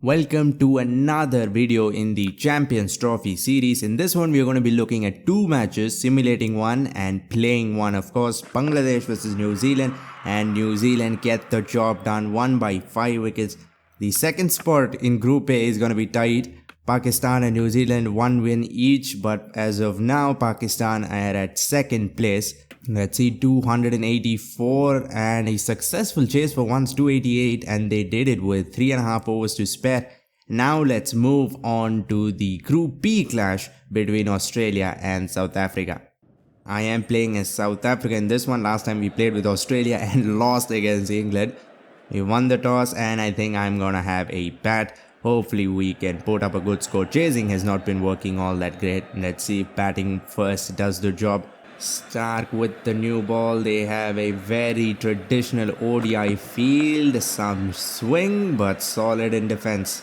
Welcome to another video in the Champions Trophy series. In this one, we are going to be looking at two matches, simulating one and playing one. Of course, Bangladesh versus New Zealand, and New Zealand get the job done, won by 5 wickets. The second spot in Group A is going to be tight. Pakistan and New Zealand 1 win each, but as of now, Pakistan are at second place. Let's see, 284 and a successful chase for once 288, and they did it with 3.5 overs to spare. Now let's move on to the Group B clash between Australia and South Africa. I am playing as South Africa in this one. Last time we played with Australia and lost against England. We won the toss and I think I'm gonna have a bat. Hopefully we can put up a good score. Chasing has not been working all that great. Let's see if batting first does the job. Stark with the new ball. They have a very traditional ODI field. Some swing but solid in defense.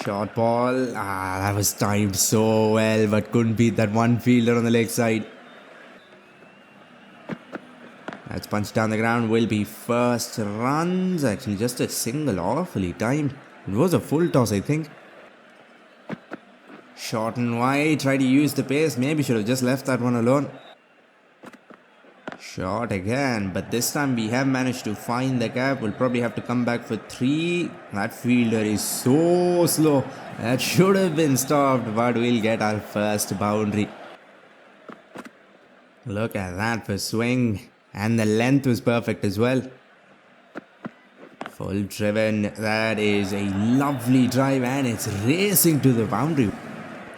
Short ball. That was timed so well but couldn't beat that one fielder on the leg side. That's punched down the ground. Will be first runs. Actually just a single, awfully timed. It was a full toss, I think. Short and wide, try to use the pace, maybe should have just left that one alone. Short again, but this time we have managed to find the gap. We'll probably have to come back for 3. That fielder is so slow. That should have been stopped, but we'll get our first boundary. Look at that for swing, and the length was perfect as well. Full driven, that is a lovely drive and it's racing to the boundary.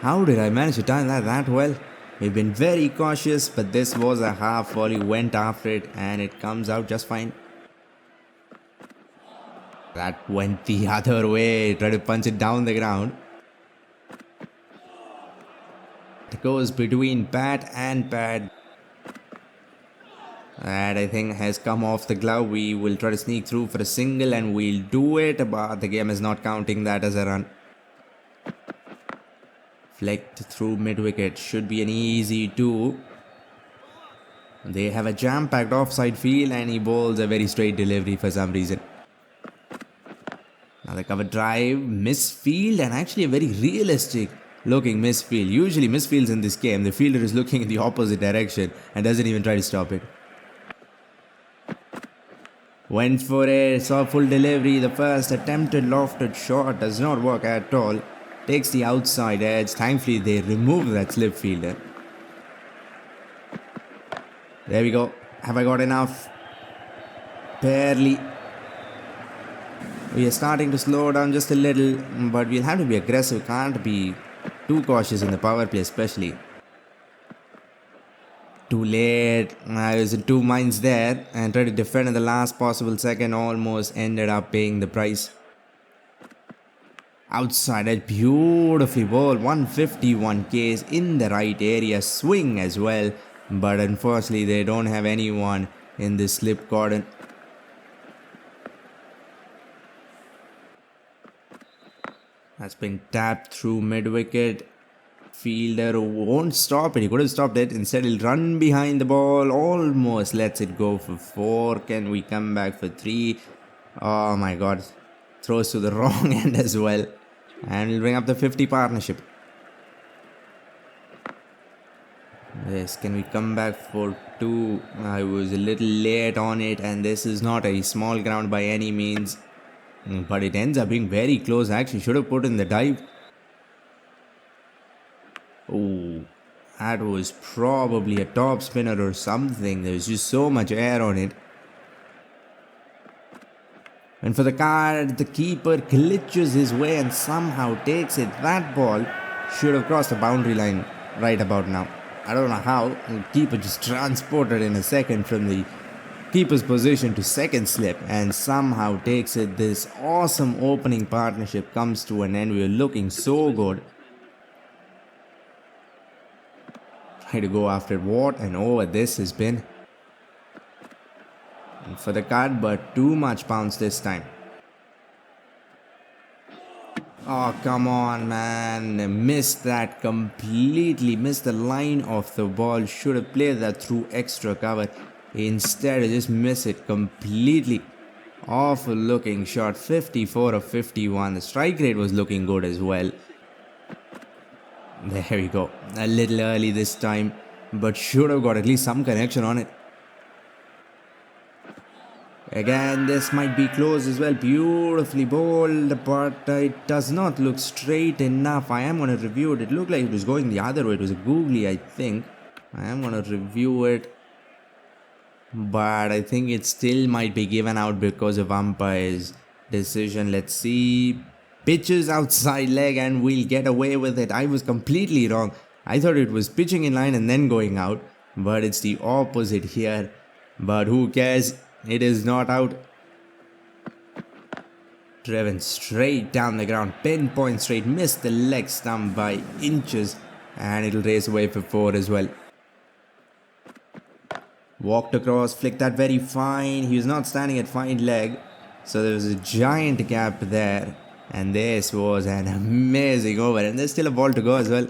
How did I manage to time that well? We've been very cautious, but this was a half volley, went after it and it comes out just fine. That went the other way, try to punch it down the ground. It goes between bat and pad. That I think has come off the glove. We will try to sneak through for a single and we'll do it, but the game is not counting that as a run. Flicked through mid-wicket, should be an easy 2. They have a jam-packed offside field and he bowls a very straight delivery for some reason. Now the cover drive, misfield, and actually a very realistic looking misfield. Usually misfields in this game, the fielder is looking in the opposite direction and doesn't even try to stop it. Went for it, saw full delivery. The first attempted lofted shot does not work at all. Takes the outside edge. Thankfully they remove that slip fielder. There we go. Have I got enough? Barely. We are starting to slow down just a little, but we'll have to be aggressive. Can't be too cautious in the power play especially. Too late. I was in 2 minds there and tried to defend in the last possible second. Almost ended up paying the price. Outside edge, beautifully bowled. 151 Ks in the right area. Swing as well. But unfortunately, they don't have anyone in this slip cordon. That's been tapped through mid-wicket. Fielder won't stop it. He could have stopped it. Instead, he'll run behind the ball. Almost lets it go for 4. Can we come back for 3? Oh my god. Throws to the wrong end as well. And we'll bring up the 50 partnership. Yes, can we come back for 2? I was a little late on it and this is not a small ground by any means. But it ends up being very close. I actually should have put in the dive. Oh, that was probably a top spinner or something. There was just so much air on it. And for the card, the keeper glitches his way and somehow takes it. That ball should have crossed the boundary line right about now. I don't know how. The keeper just transported in a second from the keeper's position to second slip and somehow takes it. This awesome opening partnership comes to an end. We are looking so good. Try to go after what and over this has been. And for the card, but too much bounce this time. Oh, come on, man. Missed that completely. Missed the line of the ball. Should have played that through extra cover. Instead, I just miss it completely. Awful looking shot, 54 of 51. The strike rate was looking good as well. There we go. A little early this time, but should have got at least some connection on it. Again, this might be close as well. Beautifully bowled, but it does not look straight enough. I am going to review it. It looked like it was going the other way. It was a googly, I think. I am going to review it. But I think it still might be given out because of umpire's decision. Let's see. Pitches outside leg and we'll get away with it. I was completely wrong. I thought it was pitching in line and then going out. But it's the opposite here. But who cares? It is not out. Driven straight down the ground. Pinpoint straight. Missed the leg stump by inches. And it'll race away for 4 as well. Walked across, flicked that very fine. He was not standing at fine leg. So there was a giant gap there. And this was an amazing over. And there's still a ball to go as well.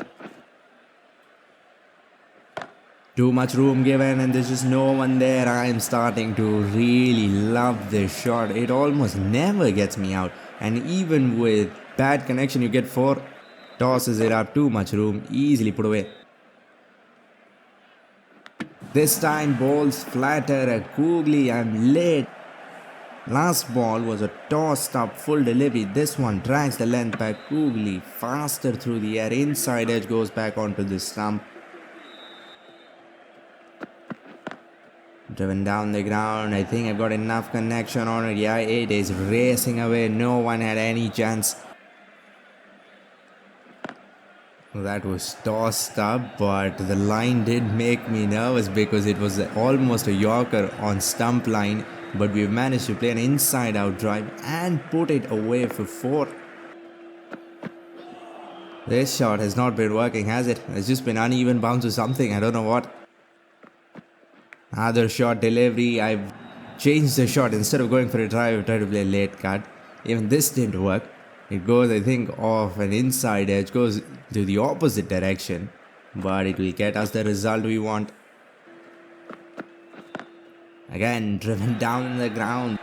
Too much room given and there's just no one there. I am starting to really love this shot. It almost never gets me out. And even with bad connection, you get 4. Tosses it up. Too much room. Easily put away. This time balls flatter at googly. I'm late. Last ball was a tossed up full delivery. This one drags the length back. Googly faster through the air. Inside edge goes back onto the stump. Driven down the ground. I think I've got enough connection on it. Yeah, it is racing away. No one had any chance. That was tossed up, but the line did make me nervous because it was almost a Yorker on stump line. But we've managed to play an inside out drive and put it away for 4. This shot has not been working, has it? It's just been uneven bounce or something. I don't know what. Other shot delivery. I've changed the shot. Instead of going for a drive, I've tried to play a late cut. Even this didn't work. It goes, I think, off an inside edge. Goes to the opposite direction. But it will get us the result we want. Again, driven down the ground.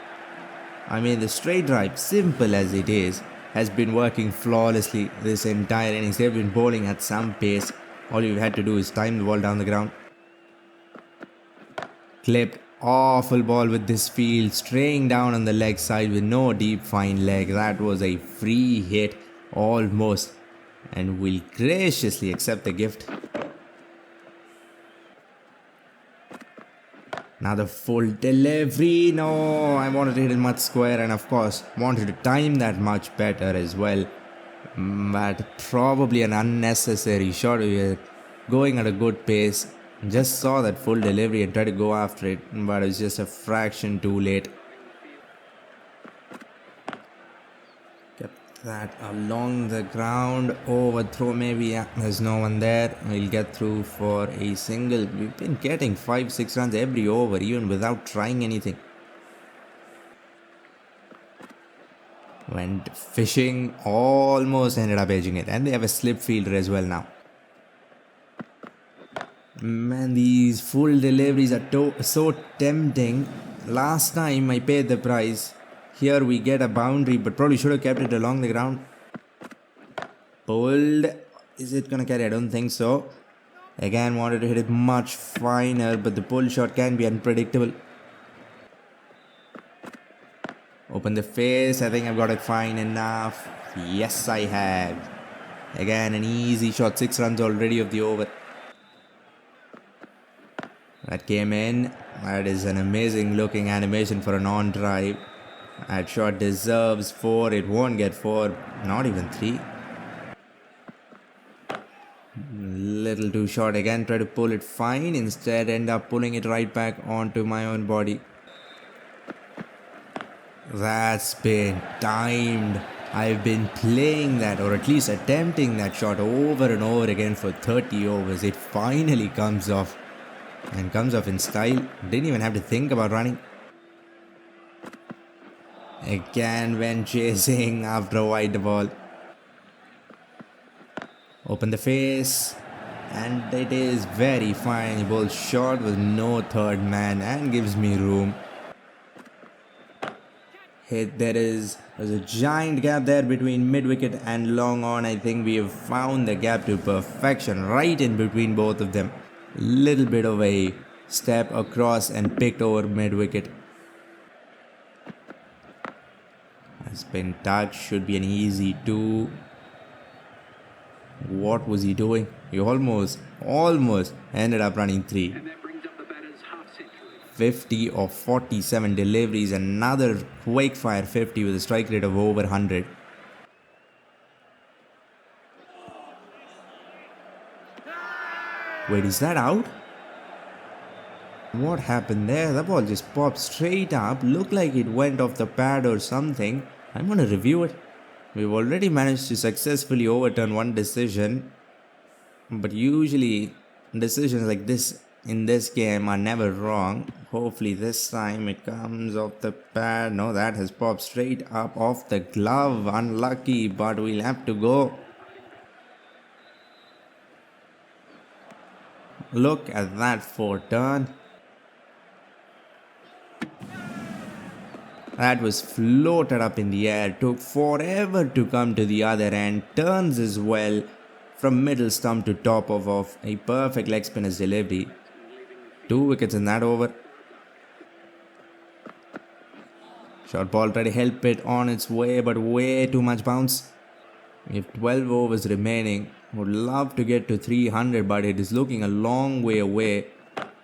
I mean, the straight drive, simple as it is, has been working flawlessly this entire innings. They've been bowling at some pace. All you've had to do is time the ball down the ground. Clipped. Awful ball with this field. Straying down on the leg side with no deep fine leg. That was a free hit almost. And we'll graciously accept the gift. Another full delivery. No, I wanted to hit it much square and of course wanted to time that much better as well. But probably an unnecessary shot. We were going at a good pace. Just saw that full delivery and tried to go after it, but it was just a fraction too late. Kept that along the ground. Overthrow maybe. Yeah, there's no one there. We'll get through for a single. We've been getting 5-6 runs every over, even without trying anything. Went fishing. Almost ended up edging it. And they have a slip fielder as well now. Man, these full deliveries are so tempting. Last time I paid the price. Here we get a boundary, but probably should have kept it along the ground. Pulled. Is it going to carry? I don't think so. Again, wanted to hit it much finer, but the pull shot can be unpredictable. Open the face. I think I've got it fine enough. Yes, I have. Again, an easy shot. 6 runs already of the over. That came in. That is an amazing looking animation for an on drive. That shot deserves 4. It won't get 4. Not even 3. Little too short again. Try to pull it fine. Instead end up pulling it right back onto my own body. That's been timed. I've been playing that, or at least attempting that shot over and over again for 30 overs. It finally comes off. And comes off in style. Didn't even have to think about running. Again when chasing after a wide ball. Open the face. And it is very fine. He bowls short with no third man and gives me room. hit. There's a giant gap there between mid wicket and long on. I think we have found the gap to perfection right in between both of them. Little bit of a step across and picked over mid wicket. Has been touched. Should be an easy two. What was he doing? He almost ended up running three. 50 of 47 deliveries. Another quick fire 50 with a strike rate of over 100. Wait, is that out? What happened there? That ball just popped straight up. Looked like it went off the pad or something. I'm gonna review it. We've already managed to successfully overturn one decision. But usually decisions like this in this game are never wrong. Hopefully this time it comes off the pad. No, that has popped straight up off the glove. Unlucky, but we'll have to go. Look at that four-turn. That was floated up in the air. Took forever to come to the other end. Turns as well from middle stump to top of off. A perfect leg spinner's delivery. 2 wickets in that over. Short ball tried to help it on its way, but way too much bounce. We have 12 overs remaining. Would love to get to 300, but it is looking a long way away.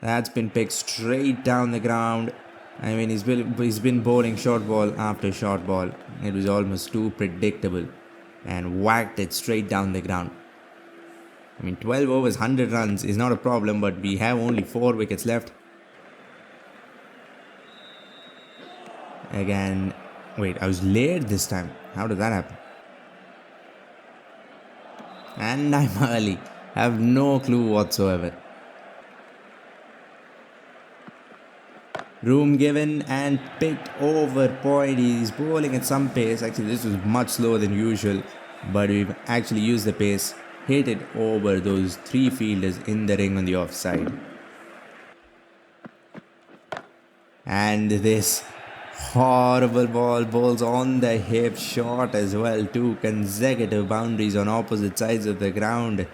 That's been picked straight down the ground. I mean, he's been bowling short ball after short ball. It was almost too predictable. And whacked it straight down the ground. I mean, 12 overs, 100 runs is not a problem, but we have only 4 wickets left. Again, wait, I was late this time. How did that happen? And I'm early. I have no clue whatsoever. Room given and picked over point. He's bowling at some pace. Actually, this was much slower than usual, but we've actually used the pace. Hit it over those 3 fielders in the ring on the offside. And this horrible ball bowls on the hip, short as well. 2 consecutive boundaries on opposite sides of the ground.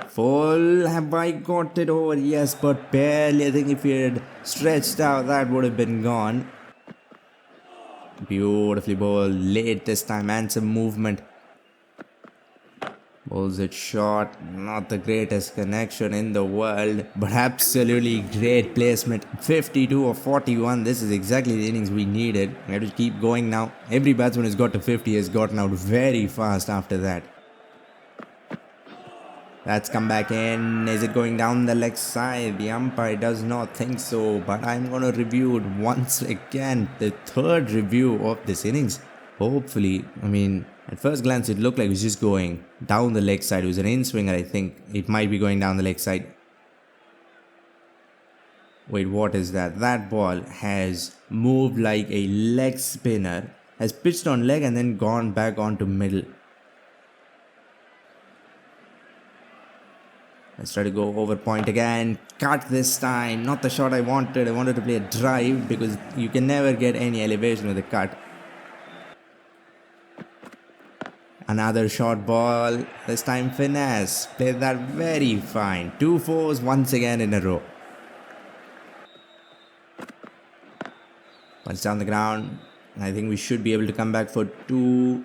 Full, have I got it over? Yes, but barely. I think if he had stretched out, that would have been gone. Beautifully bowled, late this time, and some movement. Bowls it short, not the greatest connection in the world, but absolutely great placement. 52 of 41, this is exactly the innings we needed. We have to keep going now. Every batsman who's got to 50 has gotten out very fast after that. That's come back in. Is it going down the leg side? The umpire does not think so, but I'm going to review it once again. The 3rd review of this innings. Hopefully, I mean, at first glance it looked like it was just going down the leg side. It was an in-swinger, I think. It might be going down the leg side. Wait, what is that? That ball has moved like a leg spinner. Has pitched on leg and then gone back onto middle. Let's try to go over point again. Cut this time. Not the shot I wanted. I wanted to play a drive because you can never get any elevation with a cut. Another short ball. This time finesse. Played that very fine. 2 fours once again in a row. Punch down the ground. I think we should be able to come back for 2.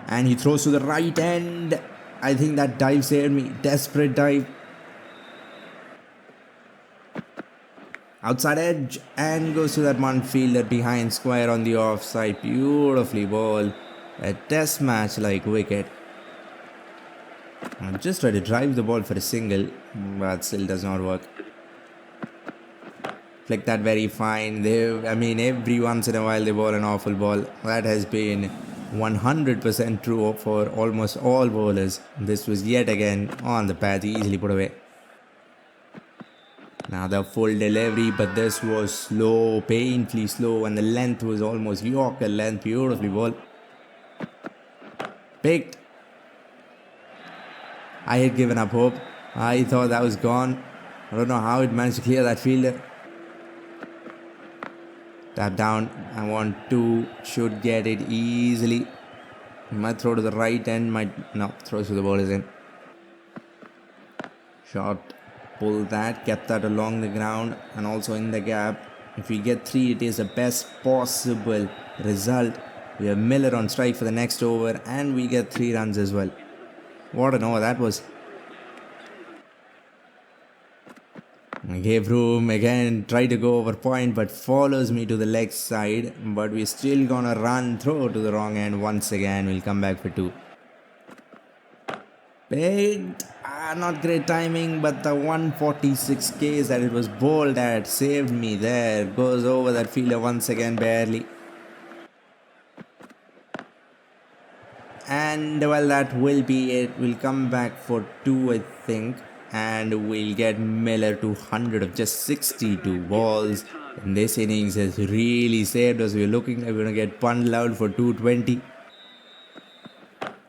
And he throws to the right end. I think that dive saved me. Desperate dive. Outside edge and goes to that one fielder behind square on the offside. Beautifully bowled. A test match like wicket. I just tried to drive the ball for a single, but still does not work. Flick that very fine. Every once in a while they bowl an awful ball. That has been 100% true for almost all bowlers. This was yet again on the path, easily put away. Now the full delivery, but this was slow, painfully slow, and the length was almost Yorker length. Beautifully bowled. Picked. I had given up hope. I thought that was gone. I don't know how it managed to clear that fielder. Tap down. I want two. Should get it easily. Might throw to the right end. Throws to the ball is in. Shot. Pull that. Get that along the ground and also in the gap. If we get 3, it is the best possible result. We have Miller on strike for the next over and we get 3 runs as well. What an over that was. I gave room again, tried to go over point but follows me to the leg side. But we're still gonna run, throw to the wrong end once again. We'll come back for 2. Paid. Not great timing, but the 146 Ks that it was bowled at saved me there. Goes over that fielder once again, barely. And well, that will be it. We'll come back for 2, I think. And we'll get Miller to 100 of just 62 balls. And this innings has really saved us. We're looking like we're going to get punned out for 220.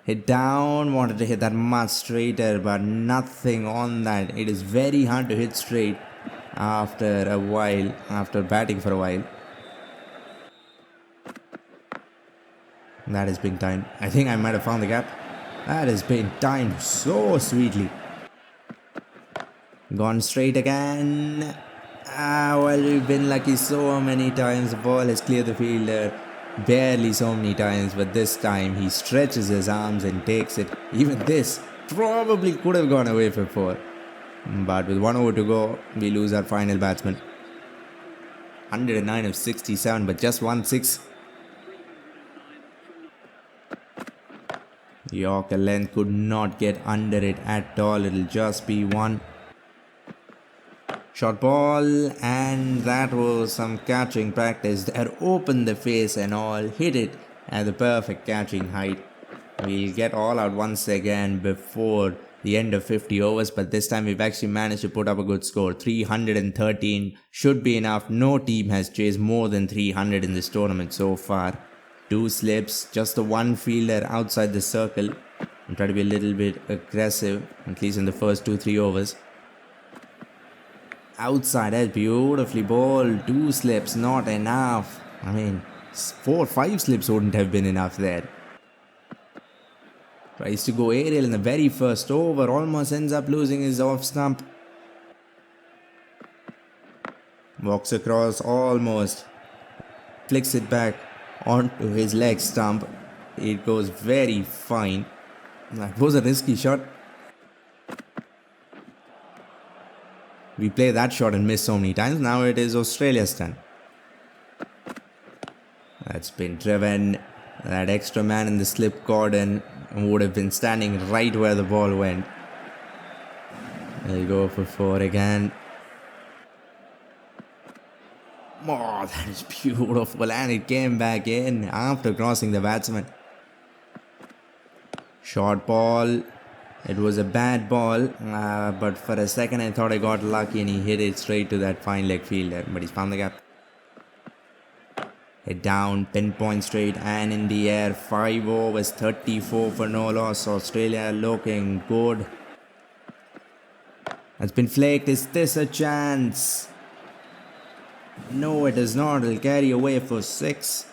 Hit down, wanted to hit that much straighter, but nothing on that. It is very hard to hit straight after a while, after batting for a while. That has been timed. I think I might have found the gap. That has been timed so sweetly. Gone straight again. Well, we've been lucky so many times. The ball has cleared the fielder. Barely so many times, but this time he stretches his arms and takes it. Even this probably could have gone away for 4. But with 1 over to go, we lose our final batsman. 109 of 67, but just 1-6. Yorker length could not get under it at all. It'll just be 1. Short ball, and that was some catching practice. There, opened the face and all, hit it at the perfect catching height. We'll get all out once again before the end of 50 overs, but this time we've actually managed to put up a good score. 313 should be enough. No team has chased more than 300 in this tournament so far. 2 slips, just the 1 fielder outside the circle. I'm trying to be a little bit aggressive, at least in the first 2-3 overs. Outside edge, beautifully bowled. 2 slips, not enough. I mean, 4 or 5 slips wouldn't have been enough there. Tries to go aerial in the very first over. Almost ends up losing his off stump. Walks across almost. Flicks it back onto his leg stump. It goes very fine. That was a risky shot. We play that shot and miss so many times. Now it is Australia's turn. That's been driven. That extra man in the slip cordon would have been standing right where the ball went. They'll go for 4 again. Oh, that is beautiful. And it came back in after crossing the batsman. Short ball. It was a bad ball, but for a second I thought I got lucky and he hit it straight to that fine leg fielder, but he's found the gap. Hit down, pinpoint straight and in the air. 5 overs, 34 for no loss. Australia looking good. That's been flaked. Is this a chance? No, it is not. It'll carry away for 6.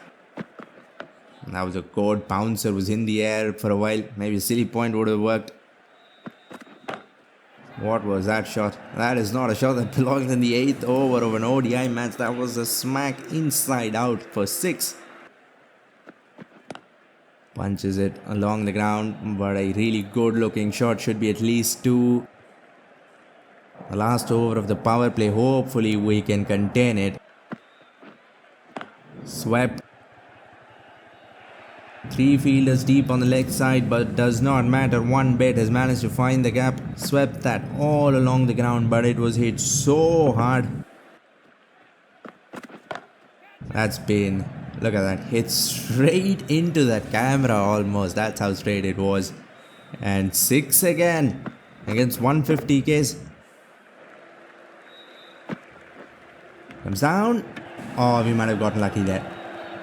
That was a good bouncer. Was in the air for a while. Maybe a silly point would have worked. What was that shot? That is not a shot that belongs in the 8th over of an ODI match. That was a smack inside out for 6. Punches it along the ground, but a really good looking shot. Should be at least 2. The last over of the power play. Hopefully we can contain it. Swept. 3 fielders deep on the leg side, but does not matter one bit. Has managed to find the gap. Swept that all along the ground, but it was hit so hard. That's been, look at that, hit straight into that camera almost. That's how straight it was. And 6 again against 150 Ks. Comes down. Oh, we might have gotten lucky there.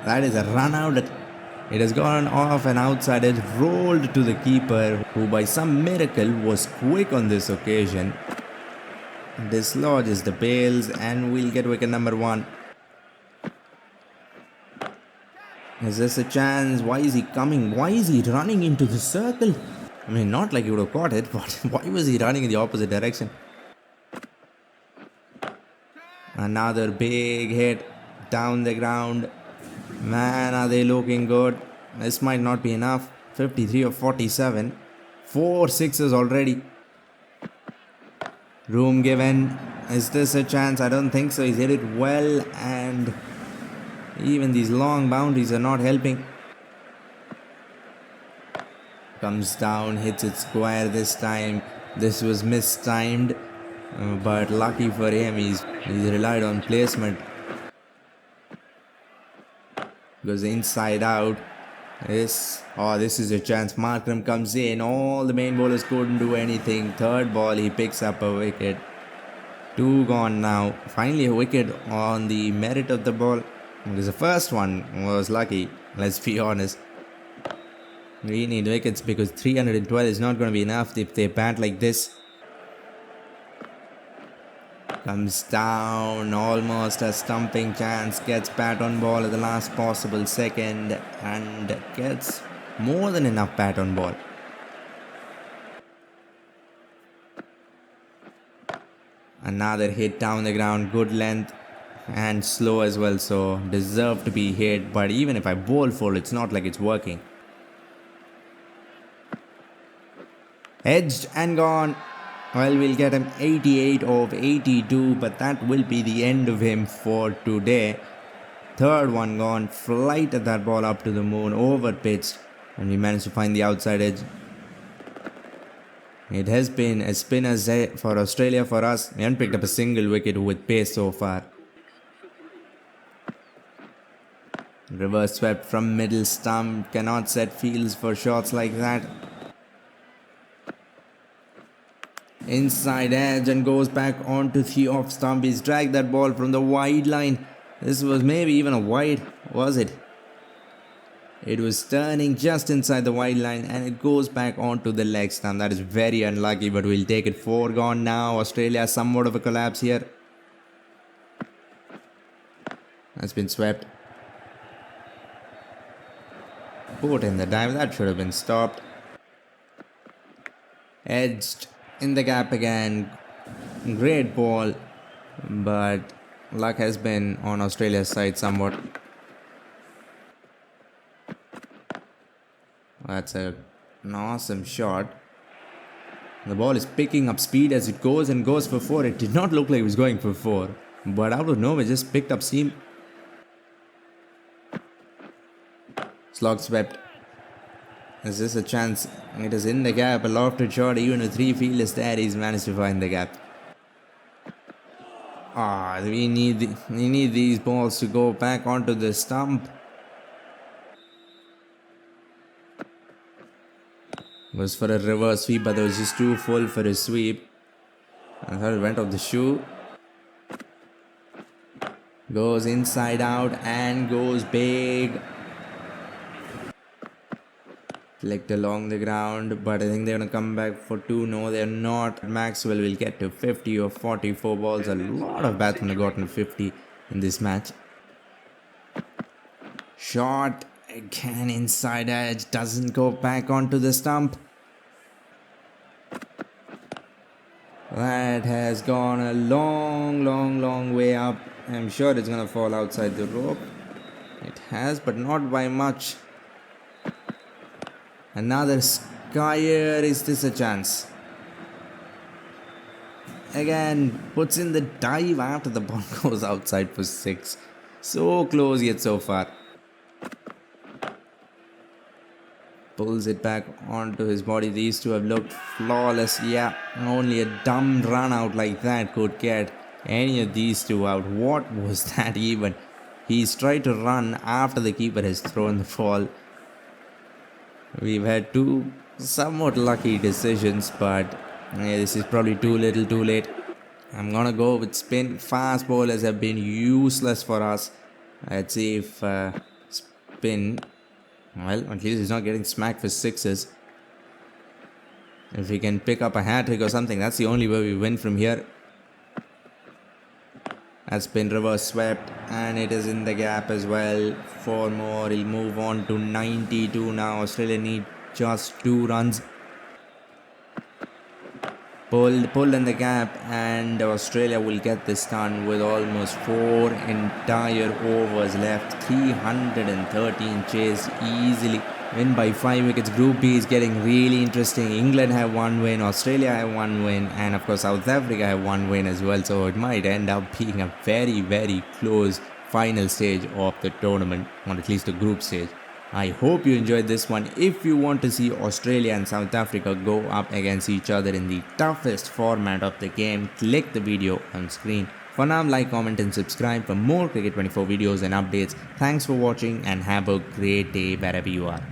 That is a run out. It has gone off an outside edge, rolled to the keeper, who by some miracle was quick on this occasion. Dislodges the bails and we'll get wicket number 1. Is this a chance? Why is he coming? Why is he running into the circle? I mean, not like he would have caught it, but why was he running in the opposite direction? Another big hit down the ground. Man, are they looking good? This might not be enough. 53 of 47. 4 sixes already. Room given. Is this a chance? I don't think so. He's hit it well, and even these long boundaries are not helping. Comes down, hits it square this time. This was mistimed, but lucky for him, he's relied on placement. Goes inside out. This is a chance. Markram comes in. All the main bowlers couldn't do anything. Third ball, he picks up a wicket. 2 gone now. Finally a wicket on the merit of the ball. Because the first one was lucky, let's be honest. We need wickets because 312 is not going to be enough if they bat like this. Comes down, almost a stumping chance, gets bat on ball at the last possible second and gets more than enough bat on ball. Another hit down the ground, good length and slow as well, so deserved to be hit, but even if I bowl full, it's not like it's working. Edged and gone. Well, we'll get him 88 of 82, but that will be the end of him for today. Third one gone, flight at that ball up to the moon, over pitched, and we managed to find the outside edge. It has been a spinner's day for Australia for us. We haven't picked up a single wicket with pace so far. Reverse swept from middle stump, cannot set fields for shots like that. Inside edge and goes back onto the off stump. He's dragged that ball from the wide line. This was maybe even a wide, was it? It was turning just inside the wide line and it goes back onto the leg stump. That is very unlucky, but we'll take it. 4 gone now. Australia somewhat of a collapse here. That's been swept. Put in the dive. That should have been stopped. Edged in the gap again. Great ball, but luck has been on Australia's side somewhat. That's an awesome shot. The ball is picking up speed as it goes and goes for 4. It did not look like it was going for 4, but out of nowhere just picked up steam. Slog swept. Is this a chance? It is in the gap. A lofted shot. Even with 3 fielders there, he's managed to find the gap. We need these balls to go back onto the stump. Was for a reverse sweep, but it was just too full for his sweep. I thought it went off the shoe. Goes inside out and goes big. Flicked along the ground, but I think they're going to come back for 2. No, they're not. Maxwell will get to 50 or 44 balls. A lot of batsmen have gotten 50 in this match. Shot again inside edge. Doesn't go back onto the stump. That has gone a long way up. I'm sure it's going to fall outside the rope. It has, but not by much. Another skyer. Is this a chance? Again, puts in the dive after the ball goes outside for 6. So close yet so far. Pulls it back onto his body. These two have looked flawless. Yeah, only a dumb run out like that could get any of these two out. What was that even? He's tried to run after the keeper has thrown the ball. We've had 2 somewhat lucky decisions, but this is probably too little too late. I'm gonna go with spin. Fast bowlers have been useless for us. Let's see if spin. Well, at least he's not getting smacked for 6s. If we can pick up a hat trick or something, that's the only way we win from here. has been reverse swept and it is in the gap as well. 4 more, he'll move on to 92 now. Australia need just 2 runs. Pulled in the gap, and Australia will get this done with almost 4 entire overs left. 313 chase easily. Win by 5 wickets. Group B is getting really interesting. England have 1 win, Australia have 1 win, and of course South Africa have 1 win as well. So it might end up being a very, very close final stage of the tournament, or at least the group stage. I hope you enjoyed this one. If you want to see Australia and South Africa go up against each other in the toughest format of the game, click the video on screen. For now, like, comment and subscribe for more Cricket 24 videos and updates. Thanks for watching and have a great day wherever you are.